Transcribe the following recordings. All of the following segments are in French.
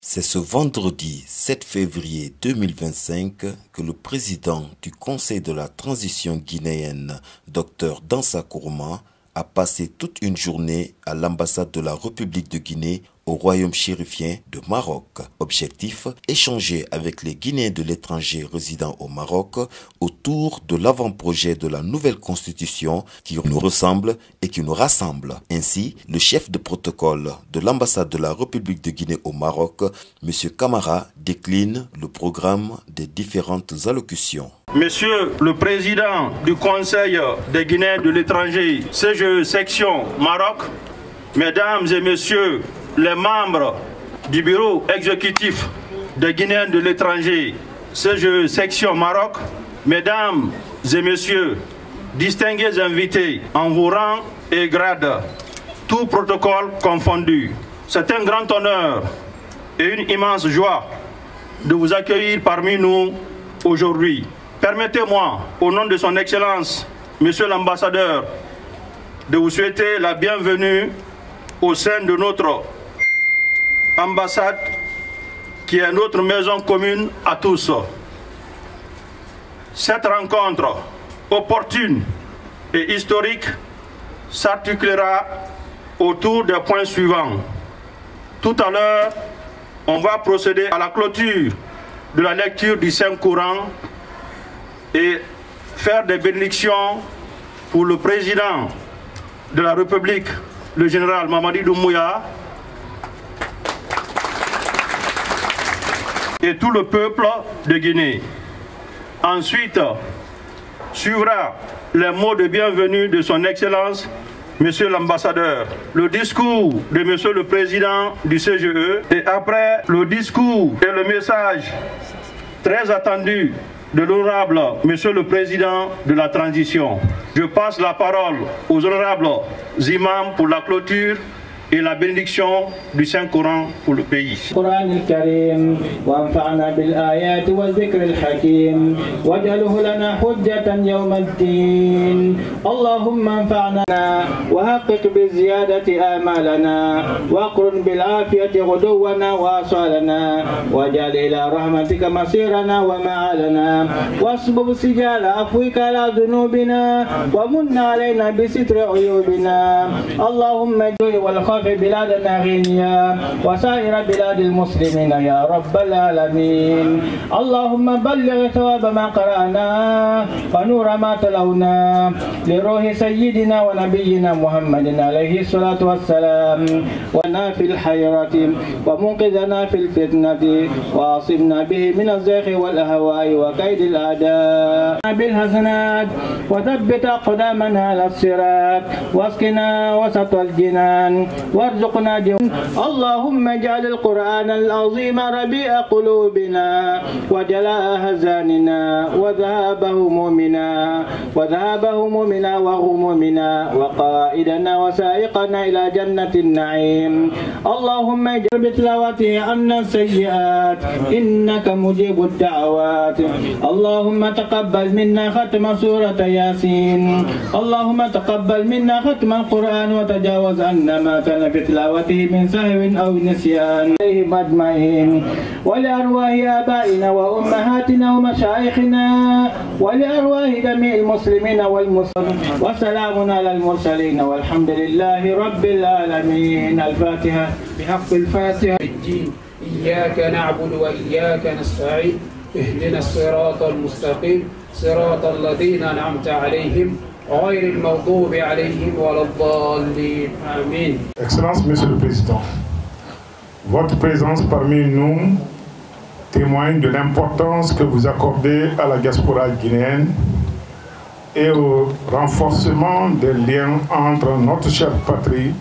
C'est ce vendredi 7 février 2025 que le président du Conseil de la transition guinéenne, Dr Dansa Kourma, a passé toute une journée à l'ambassade de la République de Guinée au royaume chérifien de Maroc. Objectif, échanger avec les Guinéens de l'étranger résidant au Maroc autour de l'avant-projet de la nouvelle constitution qui nous ressemble et qui nous rassemble. Ainsi, le chef de protocole de l'ambassade de la République de Guinée au Maroc, M. Camara, décline le programme des différentes allocutions. Monsieur le Président du Conseil des Guinéens de l'étranger, CGE section Maroc, Mesdames et Messieurs les membres du bureau exécutif des Guinéens de l'étranger, CGE section Maroc, Mesdames et Messieurs, distingués invités en vos rangs et grades, tout protocole confondu. C'est un grand honneur et une immense joie de vous accueillir parmi nous aujourd'hui. Permettez-moi, au nom de son Excellence, Monsieur l'ambassadeur, de vous souhaiter la bienvenue au sein de notre ambassade, qui est notre maison commune à tous. Cette rencontre opportune et historique s'articulera autour des points suivants. Tout à l'heure, on va procéder à la clôture de la lecture du Saint-Coran et faire des bénédictions pour le président de la République, le général Mamadi Doumbouya, et tout le peuple de Guinée. Ensuite, suivra les mots de bienvenue de son Excellence, Monsieur l'ambassadeur, le discours de Monsieur le Président du CGE, et après le discours et le message très attendu de l'honorable Monsieur le Président de la transition. Je passe la parole aux honorables imams pour la clôture et la bénédiction du Saint-Coran pour le pays. القرآن الكريم وانفعنا بالآيات والذكر الحكيم واجعله لنا حجة يوم الدين. اللهم انفعنا وحقق بزيادة آمالنا واقرن بالعافية غدونا وآصالنا واجعل إلى رحمتك مصيرنا ومعالنا واصبب سجال عفوك على ذنوبنا ومن علينا بستر عيوبنا. اللهم اجعل والخوف بلادنا غينيا وسائر بلاد المسلمين يا رب العالمين. اللهم بلغ ثواب ما قرأنا ونور ما تلونا لروح سيدنا ونبينا محمد عليه الصلاة والسلام، ونا في الحيرة ومنقذنا في الفتنة وعصمنا به من الزيغ والأهواء وكيد الأعداء بالحسنات وثبت أقدامنا على الصراط واسقنا وسط الجنان وارزقنا اللهم اجعل القرآن العظيم ربيع قلوبنا وجلاء أحزاننا وذهاب همومنا وغمومنا وقائدنا وسائقنا إلى جنة النعيم. اللهم اجعل بتلاوته عنا السيئات إنك مجيب الدعوات. اللهم تقبل منا ختم سورة ياسين. اللهم تقبل منا ختم القرآن وتجاوز عنا ما كان في تلاوته من سهو أو نسيان. عليهم أجمعين ولأرواح آبائنا وأمهاتنا ومشايخنا ولأرواح جميع المسلمين والمسلمين وسلام على المرسلين والحمد لله رب العالمين. الفاتحة بحق الفاتحة. إياك نعبد وإياك نستعين اهدنا الصراط المستقيم صراط الذين أنعمت عليهم غير المغضوب عليهم ولا الضالين. آمين. Excellence, Monsieur le Président, votre présence parmi nous témoigne de l'importance que vous accordez à la diaspora guinéenne et au renforcement des liens entre notre chère patrie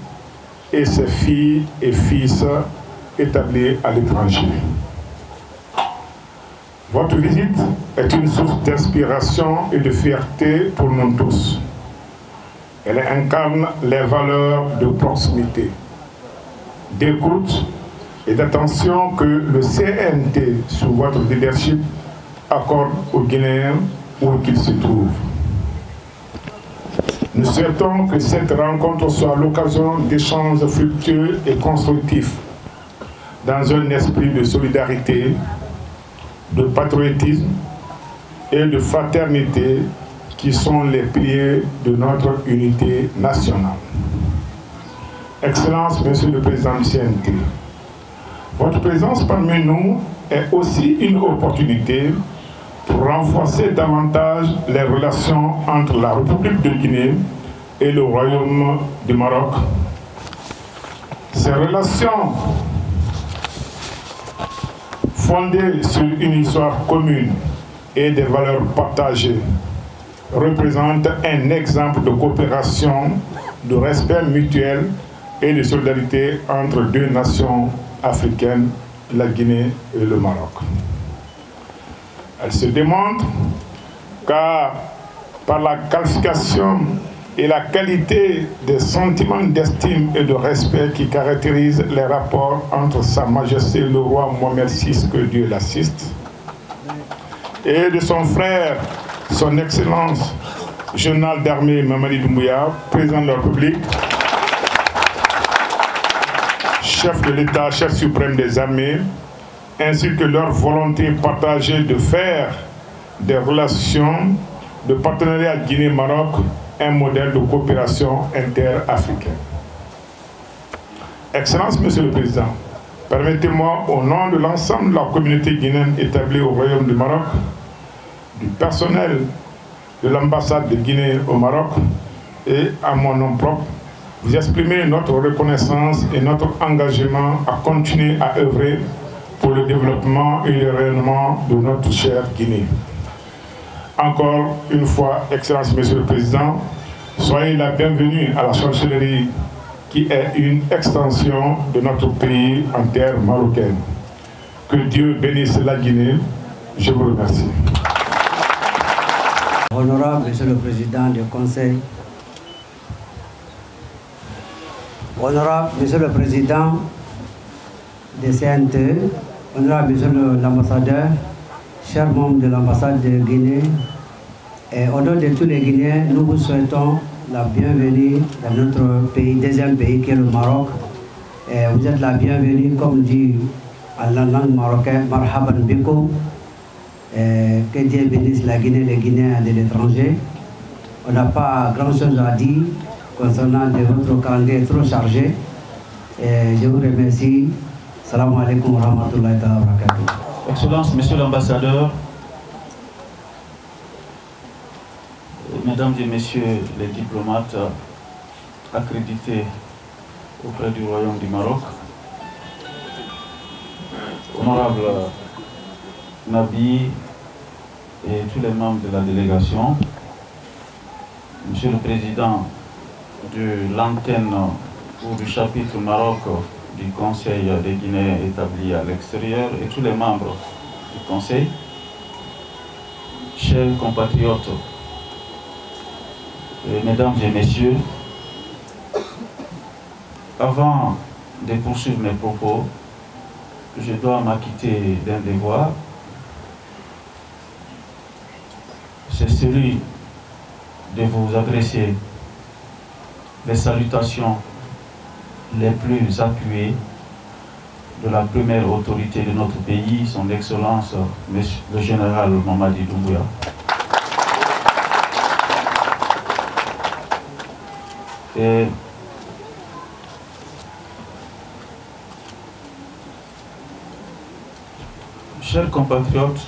et ses filles et fils établis à l'étranger. Votre visite est une source d'inspiration et de fierté pour nous tous. Elle incarne les valeurs de proximité, d'écoute et d'attention que le CNT, sous votre leadership, accorde aux Guinéens où qu'ils se trouvent. Nous souhaitons que cette rencontre soit l'occasion d'échanges fructueux et constructifs dans un esprit de solidarité, de patriotisme et de fraternité qui sont les piliers de notre unité nationale. Excellence, Monsieur le Président du CNT, votre présence parmi nous est aussi une opportunité pour renforcer davantage les relations entre la République de Guinée et le Royaume du Maroc. Ces relations fondées sur une histoire commune et des valeurs partagées représentent un exemple de coopération, de respect mutuel et de solidarité entre deux nations africaines, la Guinée et le Maroc. Elle se démontre car par la qualification et la qualité des sentiments d'estime et de respect qui caractérisent les rapports entre Sa Majesté le roi Mohamed VI, que Dieu l'assiste, et de son frère, son Excellence, général d'armée Mamadi Doumbouya, président de la République, chef de l'État, chef suprême des armées, ainsi que leur volonté partagée de faire des relations de partenariat Guinée-Maroc un modèle de coopération interafricaine. Excellence, Monsieur le Président, permettez-moi, au nom de l'ensemble de la communauté guinéenne établie au Royaume du Maroc, du personnel de l'ambassade de Guinée au Maroc et à mon nom propre, vous exprimer notre reconnaissance et notre engagement à continuer à œuvrer pour le développement et le rayonnement de notre chère Guinée. Encore une fois, Excellence, Monsieur le Président, soyez la bienvenue à la chancellerie qui est une extension de notre pays en terre marocaine. Que Dieu bénisse la Guinée. Je vous remercie. Honorable Monsieur le Président du Conseil, Honorable Monsieur le Président des CNT, Honorable Monsieur l'Ambassadeur, chers membres de l'ambassade de Guinée, et au nom de tous les Guinéens, nous vous souhaitons la bienvenue dans notre pays, deuxième pays qui est le Maroc. Et vous êtes la bienvenue, comme dit en la langue marocaine, Marhaban Biko. Que Dieu bénisse la Guinée, les Guinéens de l'étranger. On n'a pas grand-chose à dire concernant votre calendrier trop chargé. Et je vous remercie. Salam alaikum wa rahmatullahi wa barakatuh. Excellence, Monsieur l'Ambassadeur, Mesdames et Messieurs les diplomates accrédités auprès du Royaume du Maroc, Honorable Nabi et tous les membres de la délégation, Monsieur le Président de l'antenne ou du chapitre Maroc du Conseil des Guinéens établis à l'extérieur et tous les membres du Conseil, chers compatriotes, Mesdames et Messieurs, avant de poursuivre mes propos, je dois m'acquitter d'un devoir. C'est celui de vous adresser les salutations les plus appuyées de la première autorité de notre pays, son Excellence, le général Mamadi Doumbouya. Et chers compatriotes,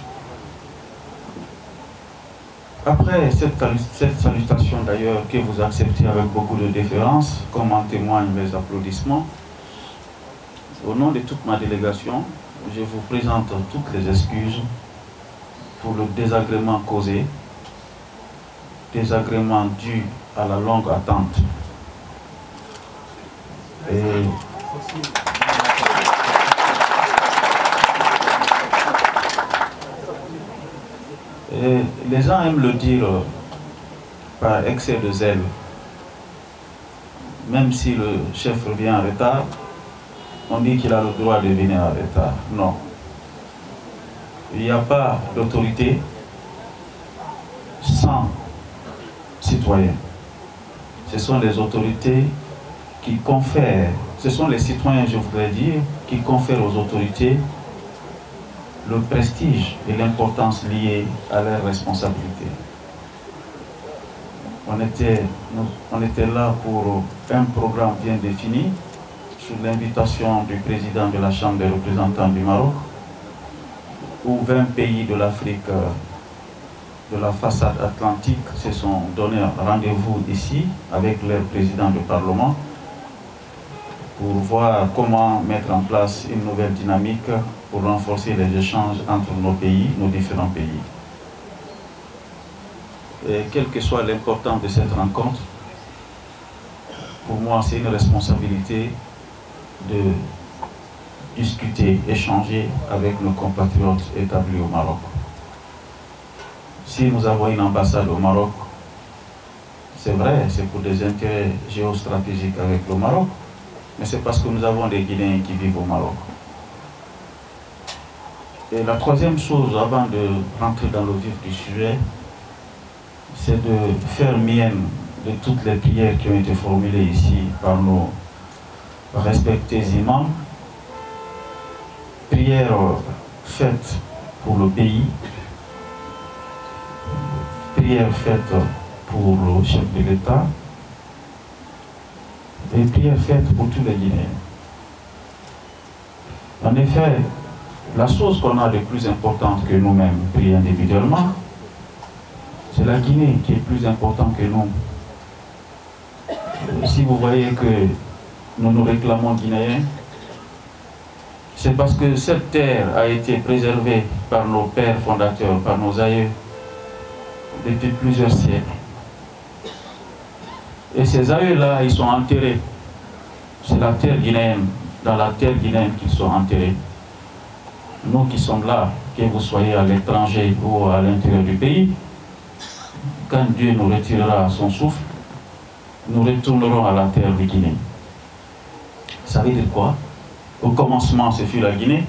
après cette salutation d'ailleurs que vous acceptez avec beaucoup de déférence, comme en témoignent mes applaudissements, au nom de toute ma délégation, je vous présente toutes les excuses pour le désagrément causé, désagrément dû à la longue attente. Et les gens aiment le dire par excès de zèle. Même si le chef revient en retard, on dit qu'il a le droit de venir en retard. Non. Il n'y a pas d'autorité sans citoyens. Ce sont les autorités qui confèrent ce sont les citoyens, je voudrais dire, qui confèrent aux autorités le prestige et l'importance liée à leurs responsabilités. On était là pour un programme bien défini, sous l'invitation du président de la Chambre des représentants du Maroc, où 20 pays de l'Afrique, de la façade atlantique, se sont donné rendez-vous ici avec leur président du Parlement pour voir comment mettre en place une nouvelle dynamique pour renforcer les échanges entre nos pays, nos différents pays. Et quelle que soit l'importance de cette rencontre, pour moi c'est une responsabilité de discuter, échanger avec nos compatriotes établis au Maroc. Si nous avons une ambassade au Maroc, c'est vrai, c'est pour des intérêts géostratégiques avec le Maroc, mais c'est parce que nous avons des Guinéens qui vivent au Maroc. Et la troisième chose, avant de rentrer dans le vif du sujet, c'est de faire mienne de toutes les prières qui ont été formulées ici par nos respectés imams. Prières faites pour le pays, prières faites pour le chef de l'État, et prières faites pour tous les Guinéens. En effet, la chose qu'on a de plus importante que nous-mêmes, prier individuellement, c'est la Guinée qui est plus importante que nous. Si vous voyez que nous nous réclamons Guinéens, c'est parce que cette terre a été préservée par nos pères fondateurs, par nos aïeux, depuis plusieurs siècles. Et ces aïeux-là, ils sont enterrés. C'est la terre guinéenne, dans la terre guinéenne qu'ils sont enterrés. Nous qui sommes là, que vous soyez à l'étranger ou à l'intérieur du pays, quand Dieu nous retirera son souffle, nous retournerons à la terre de Guinée. Ça veut dire quoi? Au commencement, ce fut la Guinée.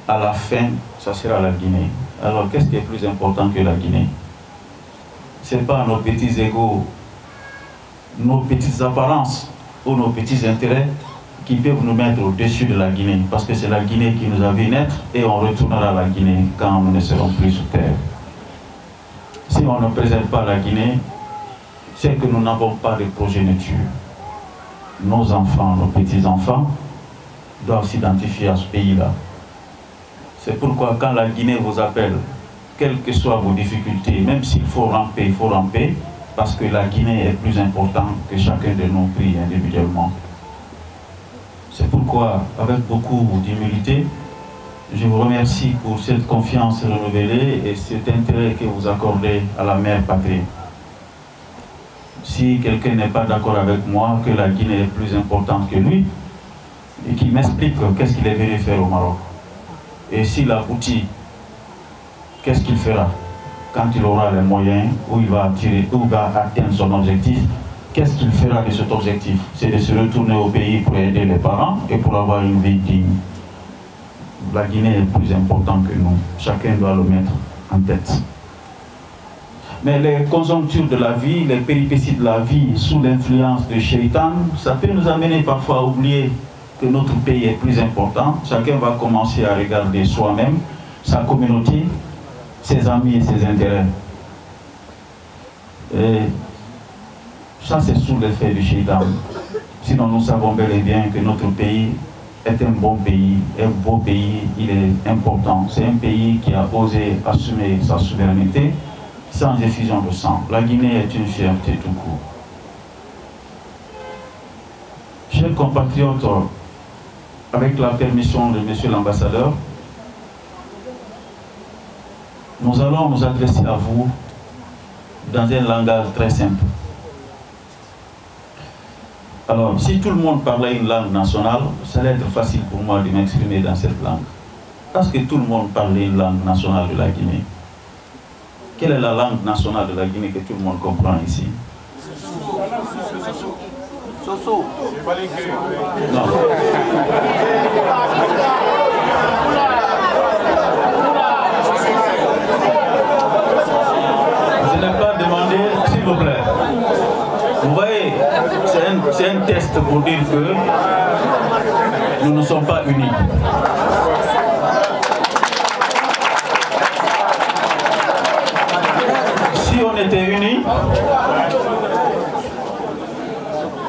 À la fin, ça sera la Guinée. Alors, qu'est-ce qui est plus important que la Guinée? Ce n'est pas nos petits égos, nos petites apparences ou nos petits intérêts qui peuvent nous mettre au-dessus de la Guinée. Parce que c'est la Guinée qui nous a vu naître et on retournera à la Guinée quand nous ne serons plus sur terre. Si on ne préserve pas la Guinée, c'est que nous n'avons pas de progéniture. Nos enfants, nos petits-enfants, doivent s'identifier à ce pays-là. C'est pourquoi quand la Guinée vous appelle, quelles que soient vos difficultés, même s'il faut ramper, parce que la Guinée est plus importante que chacun de nous prie individuellement. C'est pourquoi, avec beaucoup d'humilité, je vous remercie pour cette confiance renouvelée et cet intérêt que vous accordez à la mère patrie. Si quelqu'un n'est pas d'accord avec moi que la Guinée est plus importante que lui, et qu'il m'explique qu'est-ce qu'il est venu faire au Maroc. Et s'il aboutit, qu'est-ce qu'il fera quand il aura les moyens, où il va atteindre son objectif? Qu'est-ce qu'il fera de cet objectif? C'est de se retourner au pays pour aider les parents et pour avoir une vie digne. La Guinée est plus importante que nous. Chacun doit le mettre en tête. Mais les conjonctures de la vie, les péripéties de la vie, sous l'influence de Shaitan, ça peut nous amener parfois à oublier que notre pays est plus important. Chacun va commencer à regarder soi-même, sa communauté, ses amis et ses intérêts. Et ça, c'est sous l'effet du Shaitan. Sinon, nous savons bel et bien que notre pays est un bon pays, un beau pays, il est important. C'est un pays qui a osé assumer sa souveraineté sans effusion de sang. La Guinée est une fierté tout court. Chers compatriotes, avec la permission de Monsieur l'ambassadeur, nous allons nous adresser à vous dans un langage très simple. Alors, si tout le monde parlait une langue nationale, ça allait être facile pour moi de m'exprimer dans cette langue. Parce que tout le monde parlait une langue nationale de la Guinée. Quelle est la langue nationale de la Guinée que tout le monde comprend ici? Soso. Non. Je n'ai pas demandé, s'il vous plaît. Vous voyez, c'est un test pour dire que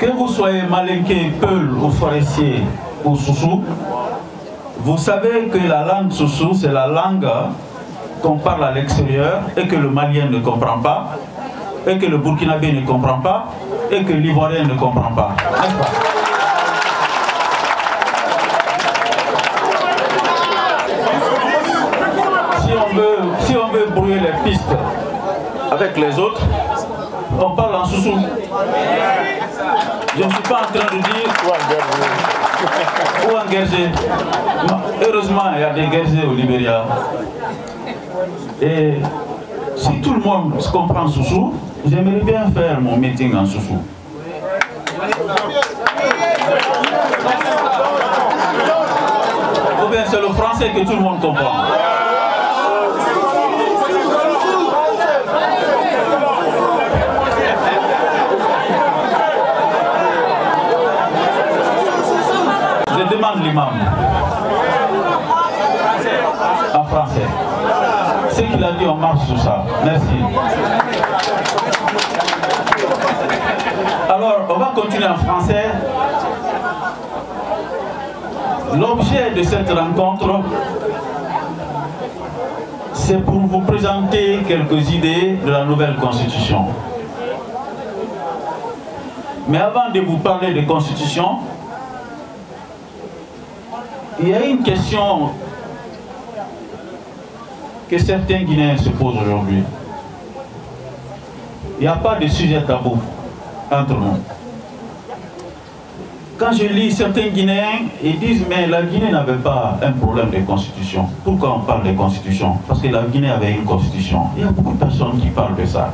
Que vous soyez Malinké, Peul ou forestier ou Soussou, vous savez que la langue Soussou, c'est la langue qu'on parle à l'extérieur et que le Malien ne comprend pas, et que le Burkinabé ne comprend pas, et que l'Ivoirien ne comprend pas. N'est-ce pas? Si on veut brouiller les pistes avec les autres, on parle en Soussou. Je ne suis pas en train de dire ou en Guergé. Heureusement, il y a des Guergés au Libéria. Et si tout le monde se comprend Soussou, j'aimerais bien faire mon meeting en Soussou. Ou bien c'est le français que tout le monde comprend. Je demande l'imam en français. Ce qu'il a dit, on marche sur ça. Merci. Alors, on va continuer en français. L'objet de cette rencontre, c'est pour vous présenter quelques idées de la nouvelle constitution. Mais avant de vous parler de constitution, il y a une question que certains Guinéens se posent aujourd'hui. Il n'y a pas de sujet tabou entre nous. Quand je lis certains Guinéens, ils disent mais la Guinée n'avait pas un problème de constitution. Pourquoi on parle de constitution? Parce que la Guinée avait une constitution. Il y a beaucoup de personnes qui parlent de ça.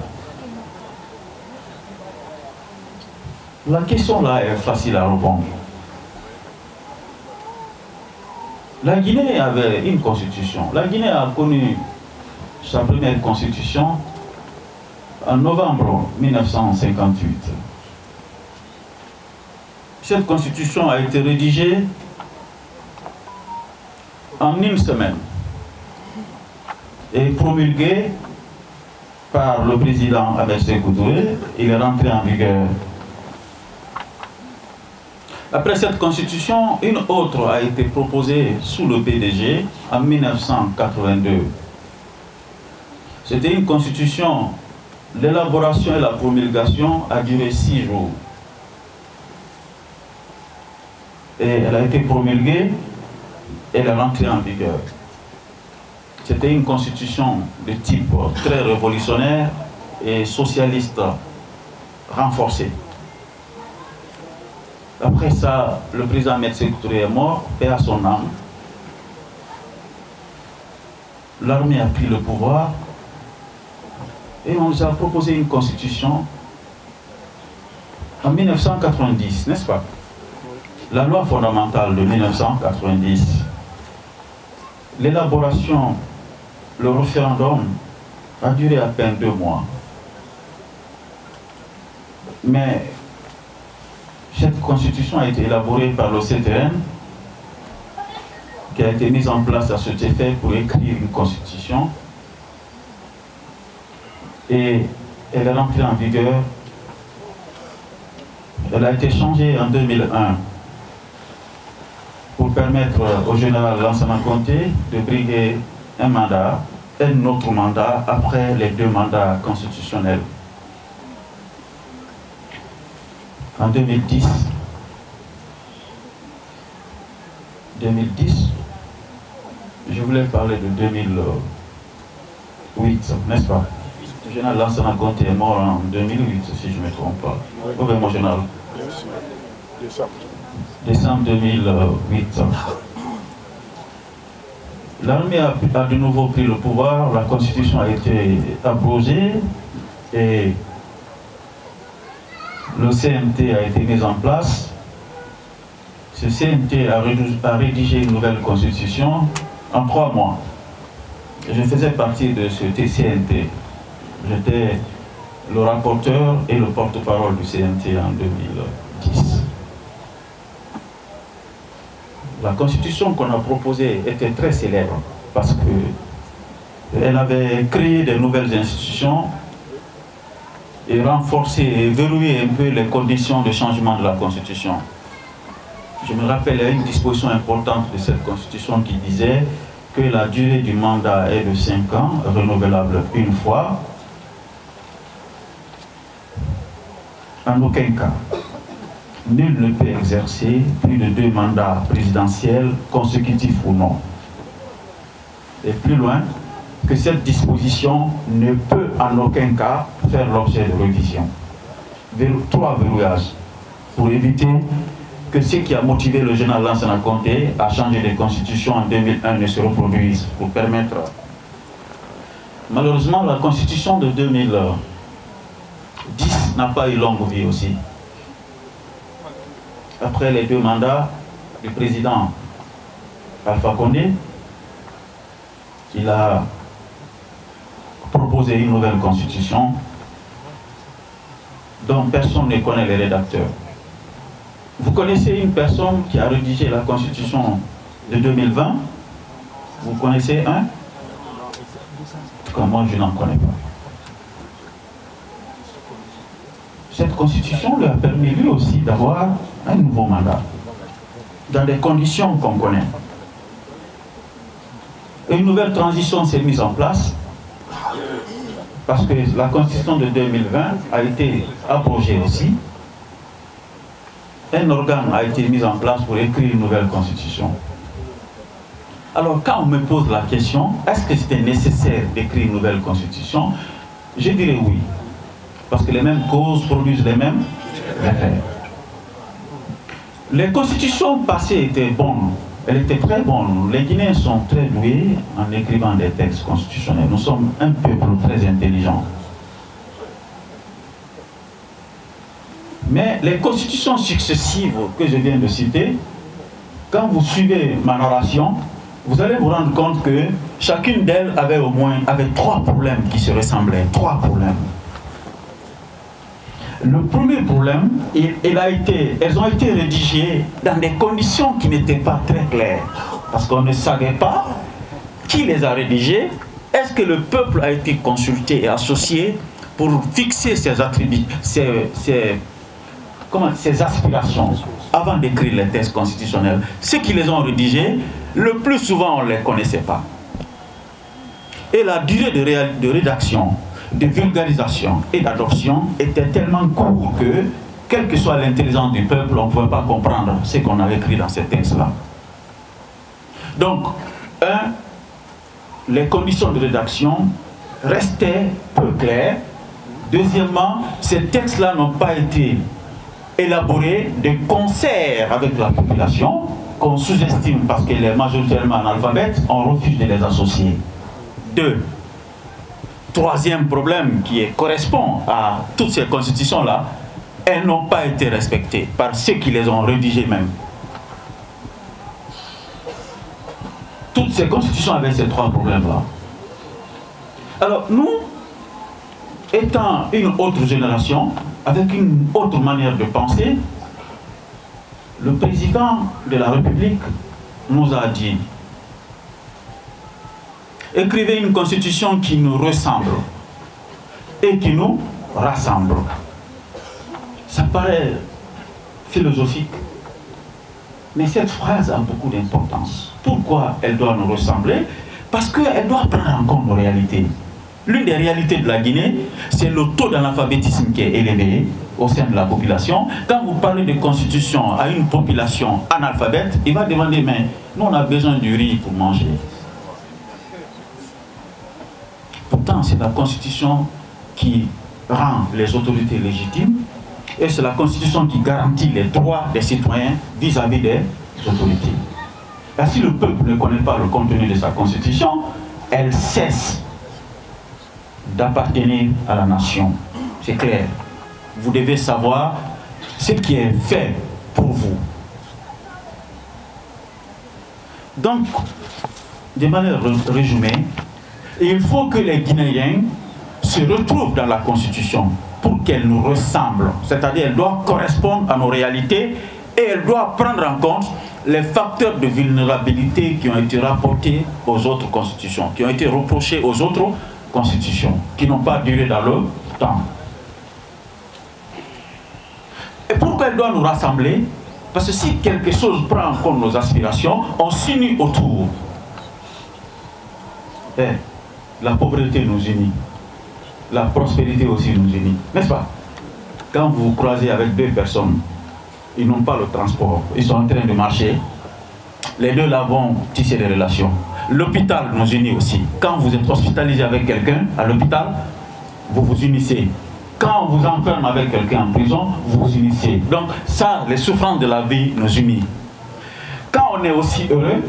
La question là est facile à répondre. La Guinée avait une constitution. La Guinée a connu sa première constitution en novembre 1958. Cette constitution a été rédigée en une semaine et promulguée par le président Ahmed Sékou Touré. Il est rentré en vigueur. Après cette constitution, une autre a été proposée sous le PDG en 1982. C'était une constitution, l'élaboration et la promulgation a duré 6 jours. Et elle a été promulguée et elle est rentrée en vigueur. C'était une constitution de type très révolutionnaire et socialiste renforcée. Après ça, le président Ahmed Sékou Touré est mort, paix à son âme. L'armée a pris le pouvoir et on nous a proposé une constitution en 1990, n'est-ce pas? La loi fondamentale de 1990. L'élaboration, le référendum a duré à peine 2 mois. Mais cette constitution a été élaborée par le CTN, qui a été mise en place à cet effet pour écrire une constitution. Et elle est rentrée en vigueur. Elle a été changée en 2001 pour permettre au général Lansana Conté de briguer un mandat, un autre mandat après les 2 mandats constitutionnels. En 2010, je voulais parler de 2008, n'est-ce pas? Le général Lansana Conté est mort en 2008, si je ne me trompe pas. Ou bien mon général? Décembre 2008. L'armée a de nouveau pris le pouvoir, la constitution a été abrogée et le CNT a été mis en place. Ce CNT a rédigé une nouvelle constitution en 3 mois. Je faisais partie de ce CNT. J'étais le rapporteur et le porte-parole du CNT en 2010. La constitution qu'on a proposée était très célèbre parce qu'elle avait créé de nouvelles institutions et renforcer et verrouiller un peu les conditions de changement de la Constitution. Je me rappelle, il y a une disposition importante de cette Constitution qui disait que la durée du mandat est de 5 ans, renouvelable une fois. En aucun cas, nul ne peut exercer plus de 2 mandats présidentiels consécutifs ou non. Et plus loin, que cette disposition ne peut en aucun cas faire l'objet de révision. 3 verrouillages pour éviter que ce qui a motivé le général Lansana Conté à changer de constitution en 2001 ne se reproduise, pour permettre... Malheureusement, la constitution de 2010 n'a pas eu longue vie aussi. Après les 2 mandats du président Alpha Condé, il a proposé une nouvelle constitution dont personne ne connaît les rédacteurs. Vous connaissez une personne qui a rédigé la constitution de 2020? Vous connaissez un? En tout cas, moi je n'en connais pas. Cette constitution lui a permis lui aussi d'avoir un nouveau mandat, dans des conditions qu'on connaît. Et une nouvelle transition s'est mise en place, parce que la constitution de 2020 a été abrogée aussi. Un organe a été mis en place pour écrire une nouvelle constitution. Alors quand on me pose la question, est-ce que c'était nécessaire d'écrire une nouvelle constitution? Je dirais oui. Parce que les mêmes causes produisent les mêmes effets. Les constitutions passées étaient bonnes. Elles étaient très bonnes. Les Guinéens sont très doués en écrivant des textes constitutionnels. Nous sommes un peuple très intelligent. Mais les constitutions successives que je viens de citer, quand vous suivez ma narration, vous allez vous rendre compte que chacune d'elles avait au moins 3 problèmes qui se ressemblaient. 3 problèmes. Le premier problème, elles ont été rédigées dans des conditions qui n'étaient pas très claires. Parce qu'on ne savait pas qui les a rédigées. Est-ce que le peuple a été consulté et associé pour fixer ses attributs, ses aspirations avant d'écrire les textes constitutionnels? Ceux qui les ont rédigés, le plus souvent on ne les connaissait pas. Et la durée de rédaction, de vulgarisation et d'adoption était tellement courte que, quelle que soit l'intelligence du peuple, on ne pouvait pas comprendre ce qu'on avait écrit dans ces textes-là. Donc, les conditions de rédaction restaient peu claires. Deuxièmement, ces textes-là n'ont pas été élaborés de concert avec la population, qu'on sous-estime parce qu'elle est majoritairement analphabète, on refuse de les associer. 2. Troisième problème qui correspond à toutes ces constitutions-là, elles n'ont pas été respectées par ceux qui les ont rédigées même. Toutes ces constitutions avaient ces 3 problèmes-là. Alors nous, étant une autre génération, avec une autre manière de penser, le président de la République nous a dit: écrivez une constitution qui nous ressemble et qui nous rassemble. Ça paraît philosophique, mais cette phrase a beaucoup d'importance. Pourquoi elle doit nous ressembler? Parce qu'elle doit prendre en compte nos réalités. L'une des réalités de la Guinée, c'est le taux d'analphabétisme qui est élevé au sein de la population. Quand vous parlez de constitution à une population analphabète, il va demander: mais nous on a besoin du riz pour manger. Pourtant, c'est la Constitution qui rend les autorités légitimes et c'est la Constitution qui garantit les droits des citoyens vis-à-vis des autorités. Et si le peuple ne connaît pas le contenu de sa Constitution, elle cesse d'appartenir à la nation. C'est clair. Vous devez savoir ce qui est fait pour vous. Donc, de manière résumée, il faut que les Guinéens se retrouvent dans la Constitution pour qu'elle nous ressemble. C'est-à-dire qu'elle doit correspondre à nos réalités et elle doit prendre en compte les facteurs de vulnérabilité qui ont été rapportés aux autres constitutions, qui ont été reprochés aux autres constitutions, qui n'ont pas duré dans le temps. Et pourquoi elle doit nous rassembler? Parce que si quelque chose prend en compte nos aspirations, on s'unit autour. La pauvreté nous unit. La prospérité aussi nous unit. N'est-ce pas? Quand vous vous croisez avec deux personnes, ils n'ont pas le transport, ils sont en train de marcher. Les deux là vont tisser des relations. L'hôpital nous unit aussi. Quand vous êtes hospitalisé avec quelqu'un à l'hôpital, vous vous unissez. Quand on vous enferme avec quelqu'un en prison, vous vous unissez. Donc ça, les souffrances de la vie nous unissent. Quand on est aussi heureux,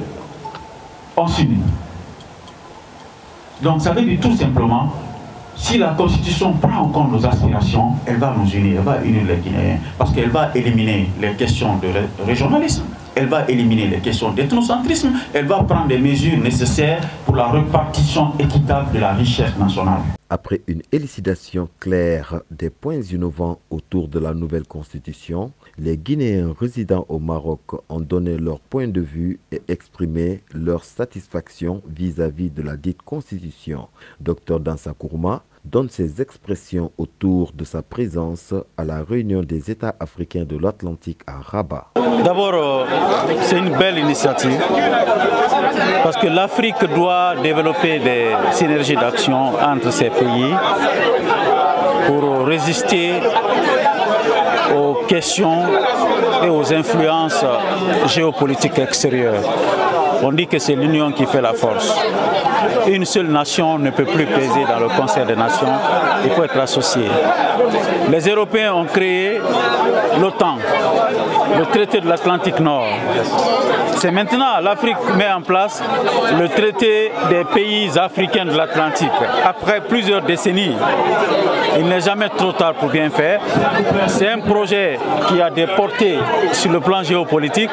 on s'unit. Donc ça veut dire tout simplement, si la Constitution prend en compte nos aspirations, elle va nous unir, elle va unir les Guinéens. Parce qu'elle va éliminer les questions de régionalisme, elle va éliminer les questions d'ethnocentrisme, elle va prendre des mesures nécessaires pour la répartition équitable de la richesse nationale. Après une élucidation claire des points innovants autour de la nouvelle constitution, les Guinéens résidant au Maroc ont donné leur point de vue et exprimé leur satisfaction vis-à-vis de la dite constitution. Dr Dansa Kourma donne ses expressions autour de sa présence à la réunion des États africains de l'Atlantique à Rabat. D'abord, c'est une belle initiative parce que l'Afrique doit développer des synergies d'action entre ces pays pour résister aux questions et aux influences géopolitiques extérieures. On dit que c'est l'union qui fait la force. Une seule nation ne peut plus peser dans le concert des nations, il faut être associé. Les Européens ont créé l'OTAN, le traité de l'Atlantique Nord. C'est maintenant l'Afrique met en place le traité des pays africains de l'Atlantique. Après plusieurs décennies, il n'est jamais trop tard pour bien faire. C'est un projet qui a des portées sur le plan géopolitique,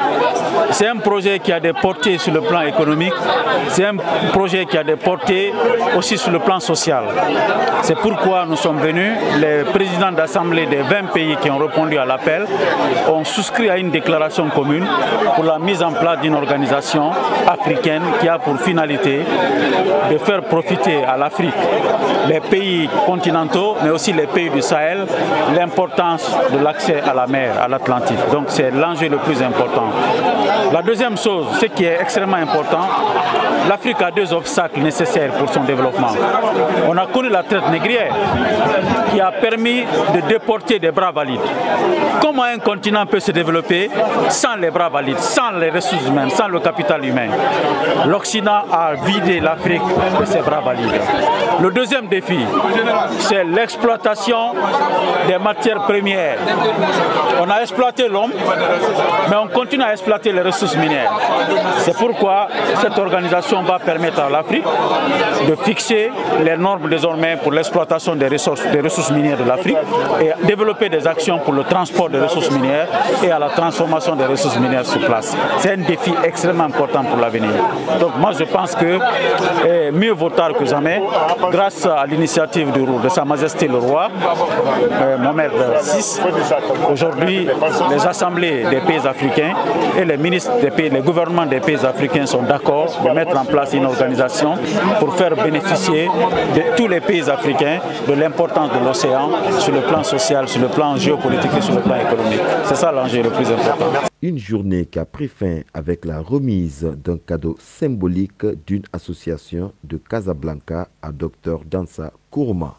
c'est un projet qui a des portées sur le plan économique, c'est un projet qui a des portées aussi sur le plan social. C'est pourquoi nous sommes venus, les présidents d'assemblée des 20 pays qui ont répondu à l'appel ont souscrit à une déclaration commune pour la mise en place d'une organisation africaine qui a pour finalité de faire profiter à l'Afrique, les pays continentaux, mais aussi les pays du Sahel, l'importance de l'accès à la mer, à l'Atlantique. Donc c'est l'enjeu le plus important. La deuxième chose, ce qui est extrêmement important, l'Afrique a deux obstacles nécessaires pour son développement. On a connu la traite négrière qui a permis de déporter des bras valides. Comment un continent peut se développer sans les bras valides, sans les ressources humaines, sans le capital humain? L'Occident a vidé l'Afrique de ses bras valides. Le deuxième défi, c'est l'exploitation des matières premières. On a exploité l'homme, mais on continue à exploiter les ressources minières. C'est pourquoi cette organisation va permettre à l'Afrique de fixer les normes désormais pour l'exploitation des ressources minières de l'Afrique et développer des actions pour le transport des ressources minières et à la transformation des ressources minières sur place. C'est un défi extrêmement important pour l'avenir. Donc moi je pense que mieux vaut tard que jamais, grâce à l'initiative de Sa Majesté le Roi, Mohamed VI, aujourd'hui les assemblées des pays africains et les ministres des pays, les gouvernements des pays africains sont d'accord de mettre en place une organisation pour faire bénéficier de tous les pays africains de l'importance de l'océan sur le plan social, sur le plan géopolitique et sur le plan économique. C'est ça l'enjeu le plus important. Une journée qui a pris fin avec la remise d'un cadeau symbolique d'une association de Casablanca à Dr Dansa Kourma.